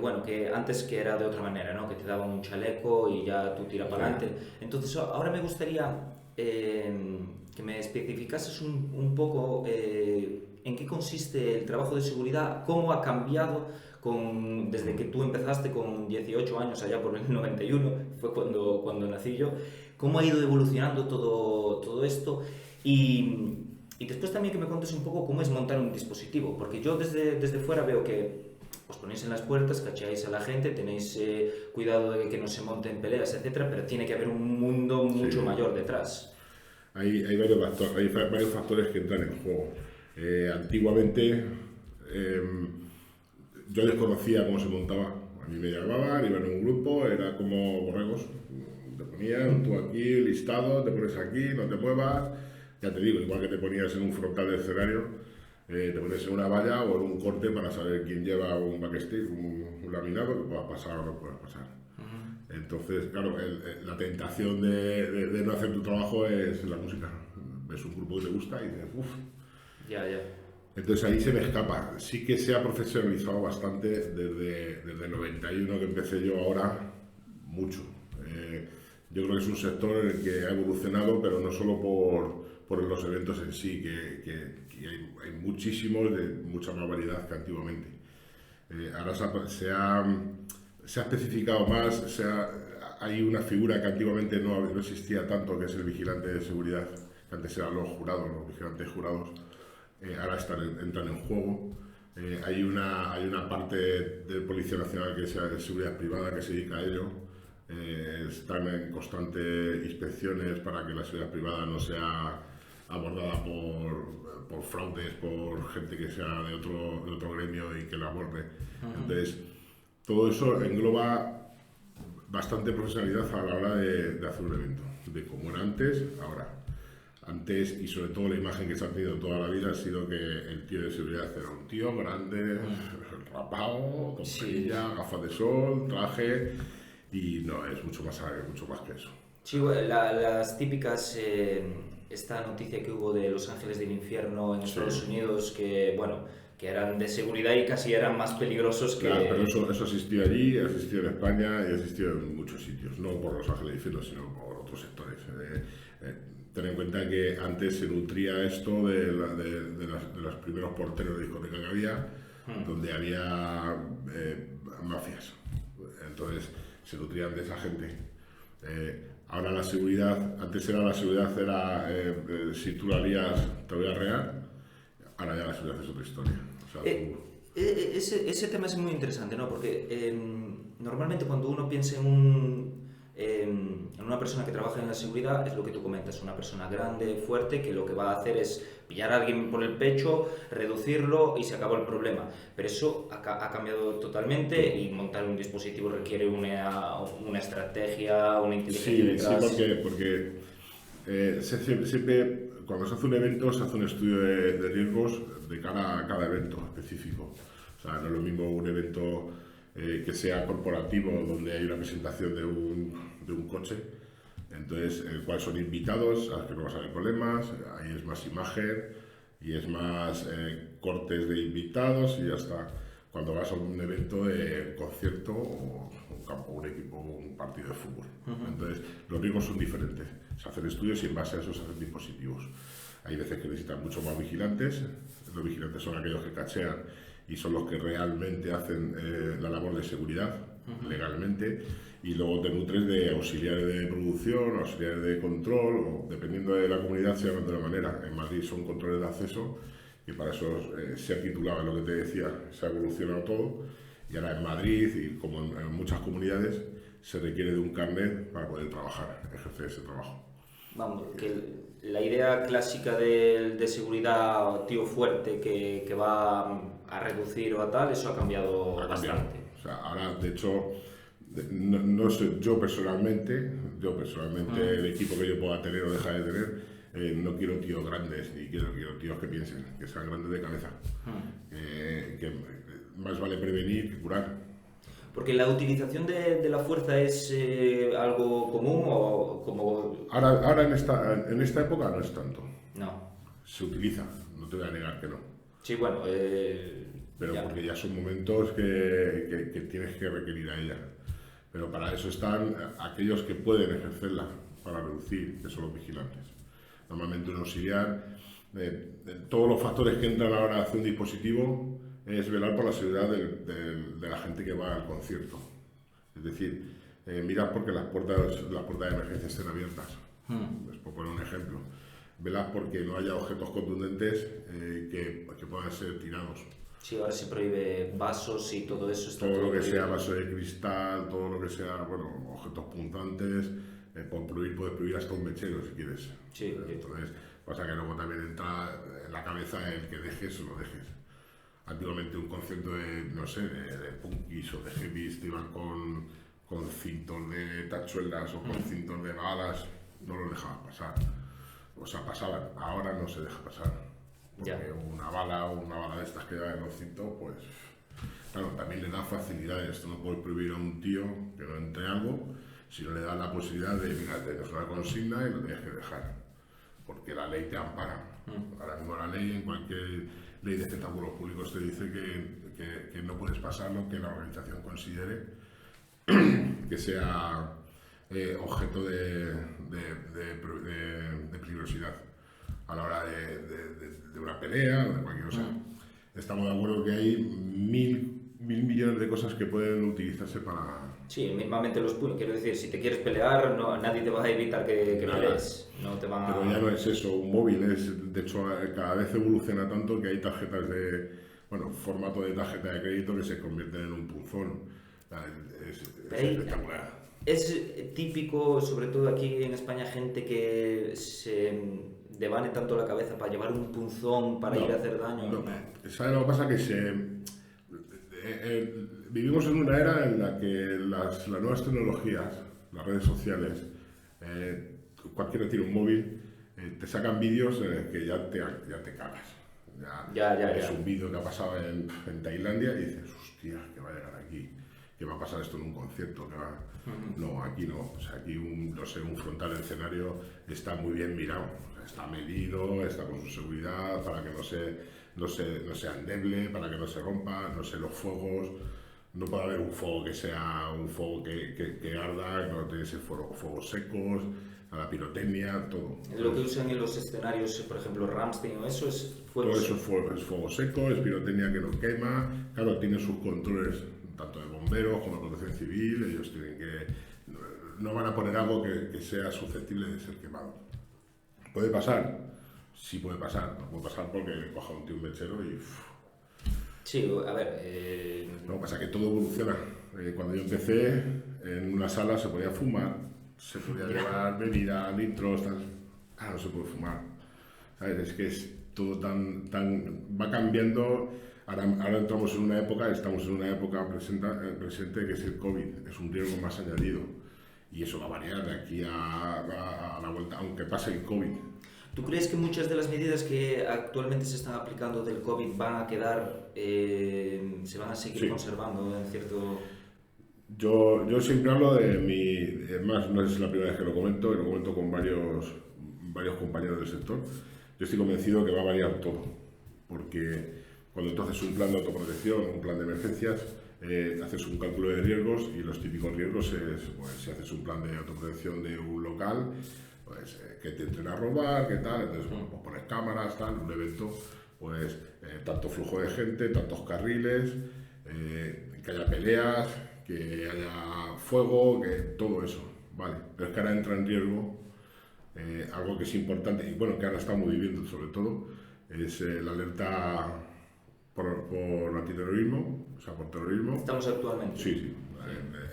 bueno, que antes que era de otra manera, ¿no? Que te daban un chaleco y ya tú tiras para adelante. Entonces, ahora me gustaría que me especificases un poco en qué consiste el trabajo de seguridad, cómo ha cambiado desde que tú empezaste con 18 años, allá por el 91, fue cuando nací yo, cómo ha ido evolucionando todo esto y después también que me contes un poco cómo es montar un dispositivo, porque yo desde fuera veo que os ponéis en las puertas, cacháis a la gente, tenéis cuidado de que no se monten peleas, etcétera, pero tiene que haber un mundo mucho mayor detrás. Hay varios factores que entran en juego. Antiguamente yo desconocía cómo se montaba. A mí me llamaban, iban en un grupo, era como borregos. Te ponían tú aquí, listado, te pones aquí, no te muevas. Ya te digo, igual que te ponías en un frontal del escenario, te pones en una valla o en un corte para saber quién lleva un backstick, un laminado, que puedas pasar o no puedas pasar. Entonces, claro, la tentación de no hacer tu trabajo es la música. Ves un grupo que te gusta y dices, uff. Ya. Entonces ahí se me escapa. Sí que se ha profesionalizado bastante desde el 91 que empecé yo ahora, mucho. Yo creo que es un sector en el que ha evolucionado, pero no solo por los eventos en sí, que hay muchísimos, de mucha más variedad que antiguamente. Ahora se ha especificado más, hay una figura que antiguamente no existía tanto, que es el vigilante de seguridad, que antes eran los jurados, los vigilantes jurados, ahora entran en juego. Hay una parte de Policía Nacional que es de seguridad privada que se dedica a ello. Están en constantes inspecciones para que la seguridad privada no sea abordada por fraudes, por gente que sea de otro gremio y que la aborde. Entonces, todo eso engloba bastante profesionalidad a la hora de hacer un evento, de cómo era antes, ahora. Antes, y sobre todo la imagen que se ha tenido toda la vida, ha sido que el tío de seguridad era un tío grande, rapado, con perilla, gafas de sol, traje, y no, es mucho más que eso. Sí, bueno, las típicas, esta noticia que hubo de Los Ángeles del Infierno en Estados Unidos, que bueno, que eran de seguridad y casi eran más peligrosos que... Claro, pero eso asistió allí, asistió en España y asistió en muchos sitios, no por Los Ángeles del Infierno, sino por otros sectores. Ten en cuenta que antes se nutría esto de los primeros porteros de discoteca que había, donde había mafias. Entonces se nutrían de esa gente. Ahora la seguridad, antes era la seguridad, si tú la lías te voy a rear, ahora ya la seguridad es otra historia. O sea, ese tema es muy interesante, ¿no? Porque normalmente cuando uno piensa en una persona que trabaja en la seguridad, es lo que tú comentas, una persona grande, fuerte, que lo que va a hacer es pillar a alguien por el pecho, reducirlo y se acabó el problema. Pero eso ha cambiado totalmente y montar un dispositivo requiere una estrategia, una inteligencia detrás. Sí, porque siempre cuando se hace un evento se hace un estudio de riesgos de cara a cada evento específico. O sea, no es lo mismo un evento que sea corporativo, donde hay una presentación de un coche, entonces el cual son invitados, a los que no vas a haber problemas, ahí es más imagen y es más cortes de invitados y ya está. Cuando vas a un evento de concierto o un campo, un equipo, un partido de fútbol. Entonces los riesgos son diferentes. Se hacen estudios y en base a eso se hacen dispositivos. Hay veces que necesitan mucho más vigilantes. Los vigilantes son aquellos que cachean y son los que realmente hacen la labor de seguridad legalmente, y luego te nutres de auxiliares de producción, auxiliares de control, o dependiendo de la comunidad se llaman de una manera. En Madrid son controles de acceso y para eso se ha titulado lo que te decía, se ha evolucionado todo, y ahora en Madrid y como en muchas comunidades se requiere de un carnet para poder trabajar, ejercer ese trabajo. Vamos, que la idea clásica de seguridad, tío fuerte que va a reducir o a tal, eso ha cambiado bastante. O sea, ahora, de hecho, no sé, yo personalmente, el equipo que yo pueda tener o dejar de tener, no quiero tíos grandes, ni quiero tíos que piensen, que sean grandes de cabeza. Que más vale prevenir que curar. Porque la utilización de la fuerza es algo común o como... Ahora en esta época no es tanto. No. Se utiliza, no te voy a negar que no. Sí, bueno, pero ya. porque ya son momentos que tienes que requerir a ella. Pero para eso están aquellos que pueden ejercerla, para reducir, que son los vigilantes. Normalmente un auxiliar, todos los factores que entran a la hora de hacer un dispositivo es velar por la seguridad de la gente que va al concierto. Es decir, mirar porque las puertas de emergencia estén abiertas. Pues, por poner un ejemplo. Velar porque no haya objetos contundentes que puedan ser tirados. Sí, ahora se prohíbe vasos y todo eso. Está Todo lo que prohibido. sea vaso de cristal, todo lo que sea, bueno, objetos punzantes, puedes prohibir hasta un mechero si quieres. Sí, Entonces, pasa que luego también entra en la cabeza el que dejes o no dejes. Antiguamente un concierto de, no sé, de punkis o de heavies te iban con cintos de tachuelas o con cintos de balas, no los dejaban pasar. O sea, pasaban, ahora no se deja pasar. Porque Ya. una bala de estas que llevan en los cintos, pues claro, también le da facilidades. Esto no puedes prohibir a un tío que no entre algo, si no le das la posibilidad de, mira, tienes una consigna y lo tienes que dejar. Porque la ley te ampara. Ahora mismo la ley, en cualquier ley de espectáculos públicos, te dice que no puedes pasar lo que la organización considere que sea objeto de peligrosidad a la hora de una pelea o de cualquier cosa. Estamos de acuerdo que hay mil millones de cosas que pueden utilizarse para... Sí, mismamente los puños. Quiero decir, si te quieres pelear, no, nadie te va a evitar que Nada. pelees. No te van a... Pero ya no es eso, un móvil es, de hecho, cada vez evoluciona tanto que hay tarjetas formato de tarjeta de crédito que se convierten en un punzón. Es espectacular. Es típico, sobre todo aquí en España, gente que se devane tanto la cabeza para llevar un punzón para ir a hacer daño. No. ¿Sabes lo que pasa? Que vivimos en una era en la que las nuevas tecnologías, las redes sociales, cualquiera tiene un móvil, te sacan vídeos en el que ya te cagas. Es un vídeo que ha pasado en Tailandia y dices, hostia, que va a llegar aquí, que va a pasar esto en un concierto. No, aquí no. O sea, aquí un frontal del escenario está muy bien mirado, está medido, está con su seguridad para que no sea endeble, para que no se rompa, no sé, los fuegos. No puede haber un fuego que sea un fuego que arda, no tiene que ser fuegos secos, a la pirotecnia, todo. Lo que usan en los escenarios, por ejemplo, Rammstein o eso, es fuego Todo seco. eso es fuego seco, es pirotecnia que no quema. Claro, tiene sus controles, tanto de bomberos como de protección civil. Ellos tienen que... No van a poner algo que sea susceptible de ser quemado. ¿Puede pasar? Sí puede pasar. No puede pasar porque coja un tío un mechero y... Sí, a ver... Lo que pasa es que todo evoluciona. Cuando yo empecé, en una sala se podía fumar, se podía llevar bebida, litros, tal. No se puede fumar. ¿Sabes? Es que es todo tan va cambiando. Ahora estamos en una época presente que es el COVID, es un riesgo más añadido. Y eso va a variar de aquí a la vuelta, aunque pase el COVID. ¿Tú crees que muchas de las medidas que actualmente se están aplicando del COVID van a quedar, se van a seguir conservando en cierto...? Yo siempre hablo de mi... Además, no es la primera vez que lo comento con varios compañeros del sector. Yo estoy convencido que va a variar todo, porque cuando tú haces un plan de autoprotección, un plan de emergencias, haces un cálculo de riesgos y los típicos riesgos es, pues, si haces un plan de autoprotección de un local, pues que te entren a robar, qué tal, entonces pues pones cámaras, tal, un evento, pues tanto flujo de gente, tantos carriles, que haya peleas, que haya fuego, que todo eso, vale, pero es que ahora entra en riesgo algo que es importante y bueno, que ahora estamos viviendo sobre todo, es la alerta por antiterrorismo, o sea, por terrorismo. ¿Estamos actualmente? Sí.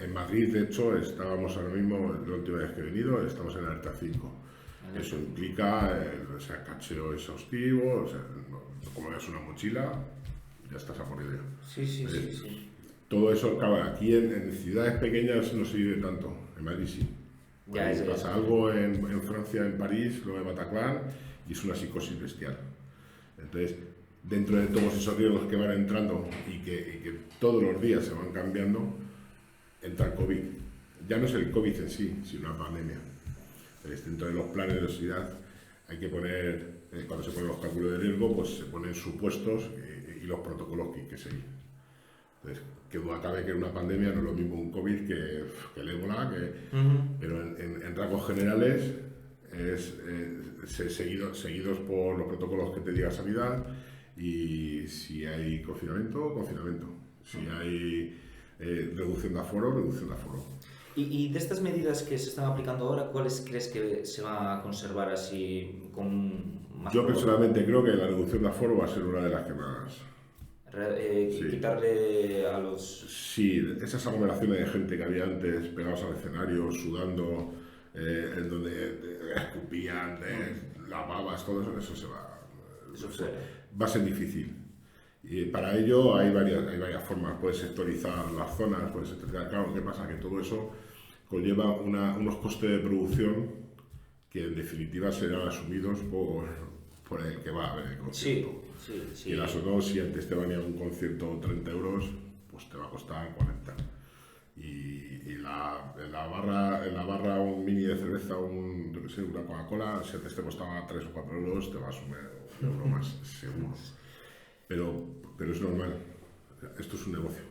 En Madrid, de hecho, estábamos ahora mismo, la última vez que he venido, estamos en alerta 5. Eso implica cacheo exhaustivo, o sea, como ves una mochila, ya estás a por ello. Sí. Todo eso, claro, aquí en ciudades pequeñas no se vive tanto, en Madrid sí. Pasa algo en Francia, en París, lo de Bataclan, y es una psicosis bestial. Entonces, dentro de todos esos riesgos que van entrando y que todos los días se van cambiando, entra el COVID. Ya no es el COVID en sí, sino una pandemia. Entonces, dentro de los planes de la sociedad hay que poner cuando se ponen los cálculos de riesgo, pues se ponen supuestos y los protocolos que hay que seguir. Entonces, que duda cabe que una pandemia no es lo mismo un COVID que el ébola, pero en rasgos generales seguidos por los protocolos que te diga sanidad, y si hay confinamiento, confinamiento. Si hay reducción de aforo, reducción de aforo. Y de estas medidas que se están aplicando ahora, ¿cuáles crees que se van a conservar así con más? Yo personalmente creo que la reducción de aforo va a ser una de las que más... Sí. Quitarle a los... Sí, esas aglomeraciones de gente que había antes pegados al escenario, sudando, en donde escupían, las babas, todo eso, eso se va. Va a ser difícil. Y para ello hay varias formas. Puedes sectorizar las zonas, puedes sectorizar. Claro, ¿qué pasa? Que todo eso conlleva unos costes de producción que en definitiva serán asumidos por el que va a ver el concierto. Sí. Y las o no, si antes te valía un concierto 30 euros, pues te va a costar 40. Y en la barra un mini de cerveza, una Coca-Cola, si antes te costaba 3 o 4 euros, te va a sumar un euro más, seguro. Pero es normal, esto es un negocio.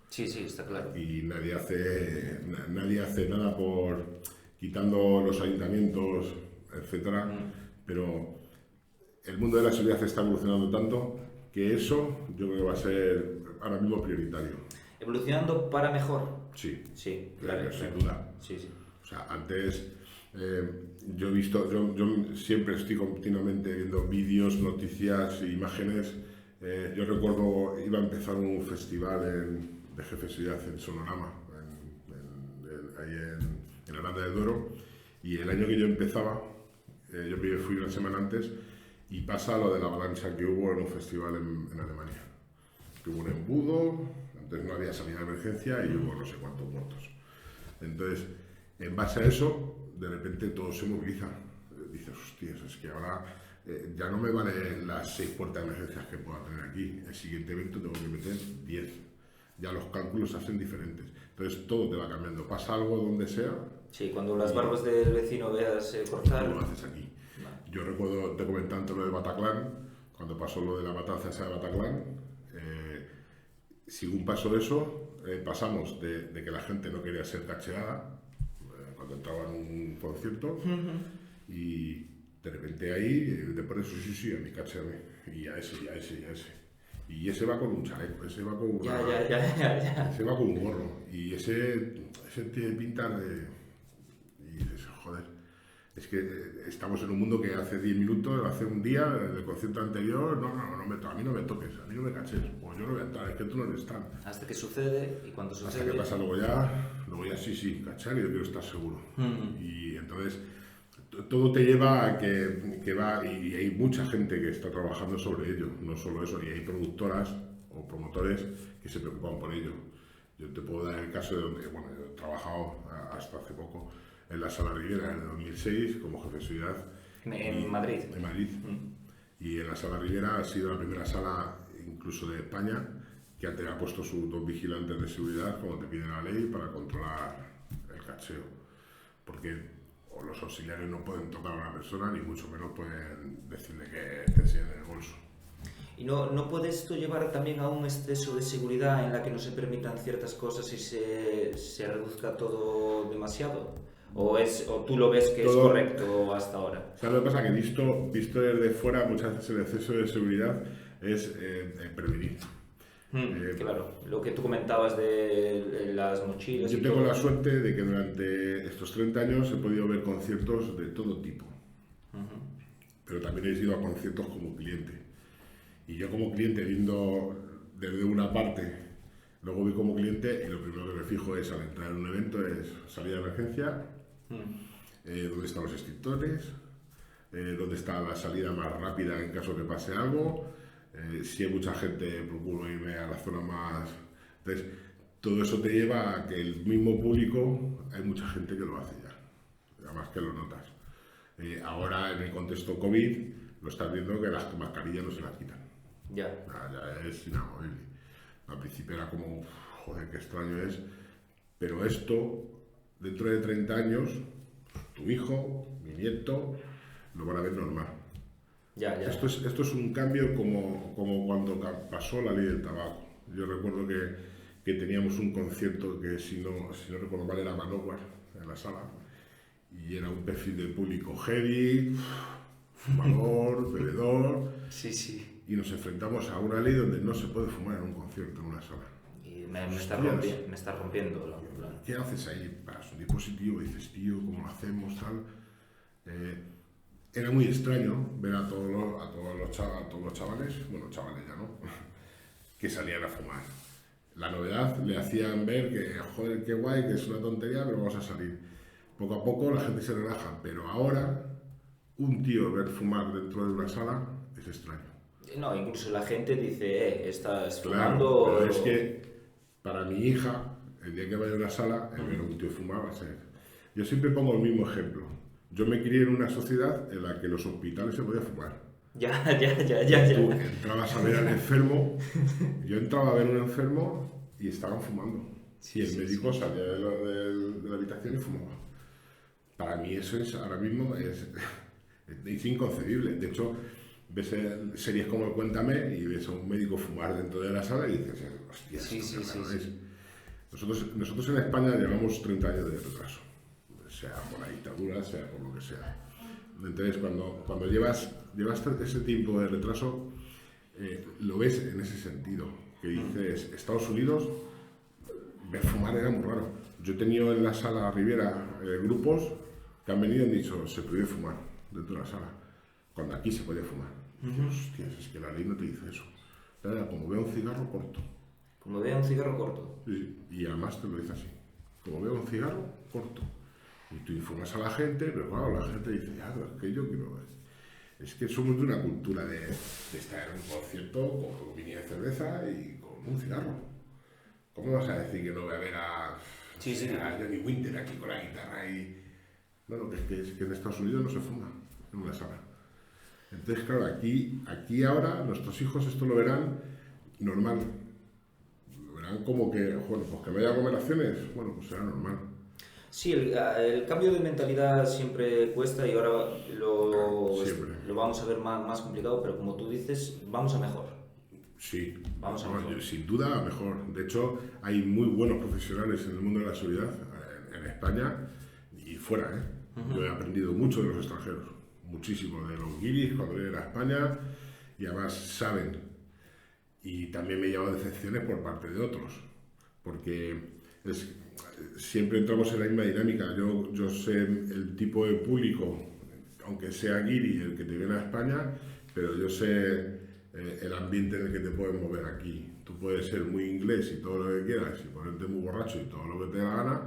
Sí, está claro. Y nadie hace nada por quitando los ayuntamientos, etcétera, pero el mundo de la seguridad está evolucionando tanto que eso yo creo que va a ser ahora mismo prioritario. ¿Evolucionando para mejor? Sí, claro, sin duda. Sí. O sea, antes yo he visto, yo siempre estoy continuamente viendo vídeos, noticias e imágenes. Yo recuerdo, iba a empezar un festival de jefe de seguridad en Sonorama, ahí en Aranda de Duero, y el año que yo empezaba, yo fui una semana antes, y pasa lo de la avalancha que hubo en un festival en Alemania. Que hubo un embudo, antes no había salida de emergencia y hubo no sé cuántos muertos. Entonces, en base a eso, de repente todo se moviliza. Dices, hostias, es que ahora ya no me valen las 6 puertas de emergencias que pueda tener aquí. El siguiente evento tengo que meter 10. Ya los cálculos se hacen diferentes. Entonces todo te va cambiando. Pasa algo donde sea. Sí, cuando las barbas del vecino veas cortar. Lo haces aquí. Yo recuerdo, te comenté antes lo de Bataclan, cuando pasó lo de la matanza esa de Bataclan. Según pasó eso, pasamos de que la gente no quería ser cacheada cuando entraba en un concierto, y de repente ahí, después de eso, sí, a mí cachéame, y a ese. Y ese va con un chaleco, ese va con una, ese va con un gorro, y ese tiene pinta de... Y dices, joder, es que estamos en un mundo que hace 10 minutos, hace un día, del concierto anterior, a mí no me toques, a mí no me caches, o yo no voy a entrar, es que tú no eres tan... Hasta que sucede, y cuando sucede... Hasta que pasa luego ya sí, cachar, y yo quiero estar seguro. Y entonces, todo te lleva a que va, y hay mucha gente que está trabajando sobre ello, no solo eso, y hay productoras o promotores que se preocupan por ello. Yo te puedo dar el caso de donde, bueno, yo he trabajado hasta hace poco en la Sala Rivera en el 2006 como jefe de seguridad. En Madrid. En Madrid. Y en la Sala Rivera ha sido la primera sala, incluso de España, que antes ha puesto sus 2 vigilantes de seguridad, como te pide la ley, para controlar el cacheo. Porque los auxiliares no pueden tocar a una persona, ni mucho menos pueden decirle que te enseñen el bolso. ¿Y no puedes tú llevar también a un exceso de seguridad en la que no se permitan ciertas cosas y se reduzca todo demasiado? ¿O tú lo ves que todo, es correcto hasta ahora? ¿Sabes lo que pasa? Que visto desde fuera, muchas veces el exceso de seguridad es prevenir. Claro, lo que tú comentabas de las mochilas. Yo tengo la suerte de que durante estos 30 años he podido ver conciertos de todo tipo. Pero también he ido a conciertos como cliente. Y yo como cliente, viendo desde una parte, luego voy como cliente y lo primero que me fijo es, al entrar en un evento, es salida de emergencia, dónde están los extintores, dónde está la salida más rápida en caso que pase algo. Si hay mucha gente, procuro irme a la zona más... Entonces, todo eso te lleva a que el mismo público, hay mucha gente que lo hace ya, además que lo notas. Ahora, en el contexto COVID, lo estás viendo que las mascarillas no se las quitan. Ya es inamovible. Al principio era como, joder, qué extraño es, pero esto, dentro de 30 años, tu hijo, mi nieto, lo van a ver normal. Ya, ya. Esto es un cambio como cuando pasó la ley del tabaco. Yo recuerdo que teníamos un concierto que, si no recuerdo mal, era Manowar en la sala, y era un perfil de público heavy, fumador, bebedor, Sí, sí. y nos enfrentamos a una ley donde no se puede fumar en un concierto, en una sala. Y me Hostias, está rompiendo ¿qué haces ahí? Paras un dispositivo y dices, tío, ¿cómo lo hacemos? Tal. Eh, Era muy extraño ver a todos los chavales, bueno, chavales ya no, que salían a fumar. La novedad le hacían ver que, joder, qué guay, que es una tontería, pero vamos a salir. Poco a poco la gente se relaja, pero ahora un tío ver fumar dentro de una sala es extraño. No, incluso la gente dice, estás Claro, fumando. pero es que para mi hija, el día que vaya a una sala, el ver a un tío fumar va a ser... Yo siempre pongo el mismo ejemplo. Yo me crié en una sociedad en la que en los hospitales se podía fumar. Ya, ya, ya, ya, Tú ya. entrabas a ver al enfermo, yo entraba a ver a un enfermo y estaban fumando. Sí, Y el sí, médico salía de la habitación y fumaba. Para mí eso es, ahora mismo es inconcebible. De hecho, ves series como el Cuéntame y ves a un médico fumar dentro de la sala y dices, hostia, Sí, esto sí, qué raro sí, es. sí. Nosotros en España llevamos 30 años de retraso, sea por la dictadura, sea por lo que sea. Entonces, cuando llevas ese tiempo de retraso, lo ves en ese sentido, que dices, Estados Unidos, ver fumar era muy raro. Yo he tenido en la sala Riviera grupos que han venido y han dicho, se prohíbe fumar dentro de la sala, cuando aquí se podía fumar. Y digo, hostias, es que la ley no te dice eso. Era como veo un cigarro corto. Como vea un cigarro corto. Sí, y además te lo dice así, como veo un cigarro corto. Y tú informas a la gente, pero claro, la gente dice, ya, es que yo quiero... Es que somos de una cultura de estar en un concierto con un mini de cerveza y con un cigarro. ¿Cómo vas a decir que no voy a ver Sí, sí. a Johnny Winter aquí con la guitarra y... Bueno, es que en Estados Unidos no se fuma en una sala. Entonces, claro, aquí ahora nuestros hijos esto lo verán normal. Lo verán como que, bueno, pues que no haya aglomeraciones, bueno, pues será normal. Sí, el cambio de mentalidad siempre cuesta y ahora Siempre. lo vamos a ver más complicado, pero como tú dices, vamos a mejor. Sí, Vamos a mejor. sin duda mejor. De hecho, hay muy buenos profesionales en el mundo de la seguridad, en España y fuera. Yo he aprendido mucho de los extranjeros, muchísimo de los guiris cuando vienen a España y además saben. Y también me he llevado decepciones por parte de otros, porque siempre entramos en la misma dinámica. Yo sé el tipo de público, aunque sea guiri el que te viene a España, pero yo sé el ambiente en el que te puedes mover aquí. Tú puedes ser muy inglés y todo lo que quieras y ponerte muy borracho y todo lo que te dé la gana,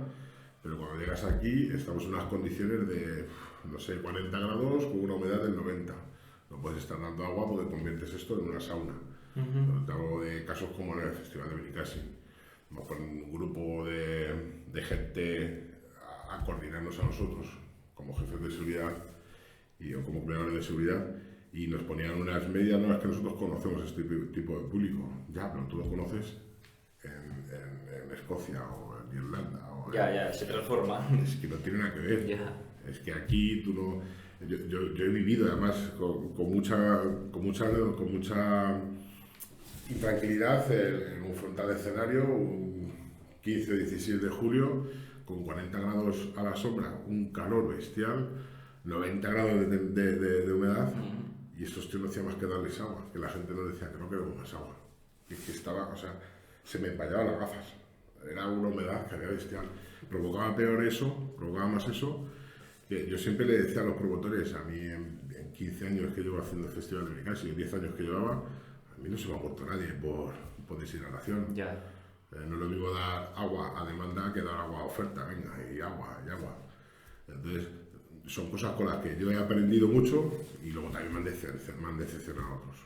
pero cuando llegas aquí estamos en unas condiciones de, no sé, 40 grados con una humedad del 90. No puedes estar dando agua porque conviertes esto en una sauna. Te hablo de casos como en el Festival de Benicàssim. Vamos con un grupo de gente a coordinarnos a nosotros como jefes de seguridad o como empleadores de seguridad y nos ponían unas medias, no es que nosotros conocemos este tipo de público, ya, pero tú lo conoces en Escocia o en Irlanda. Ya, se transforma. Es que no tiene nada que ver. Ya. Es que aquí tú no... Yo he vivido además con mucha intranquilidad en un frontal de escenario, un 15 o 16 de julio, con 40 grados a la sombra, un calor bestial, 90 grados de humedad, y estos tíos no hacían más que darles agua, que la gente nos decía que no queremos más agua. Y es que estaba, o sea, se me empañaban las gafas, era una humedad que había bestial. Provocaba peor eso, provocaba más eso. Que yo siempre le decía a los promotores, a mí en 15 años que llevo haciendo el Festival de Benicàssim, en 10 años que llevaba, a mí no se me ha muerto nadie por deshidratación. Ya. No es lo mismo dar agua a demanda que dar agua a oferta, venga, y agua, y agua. Entonces, son cosas con las que yo he aprendido mucho y luego también me han decepcionado otros.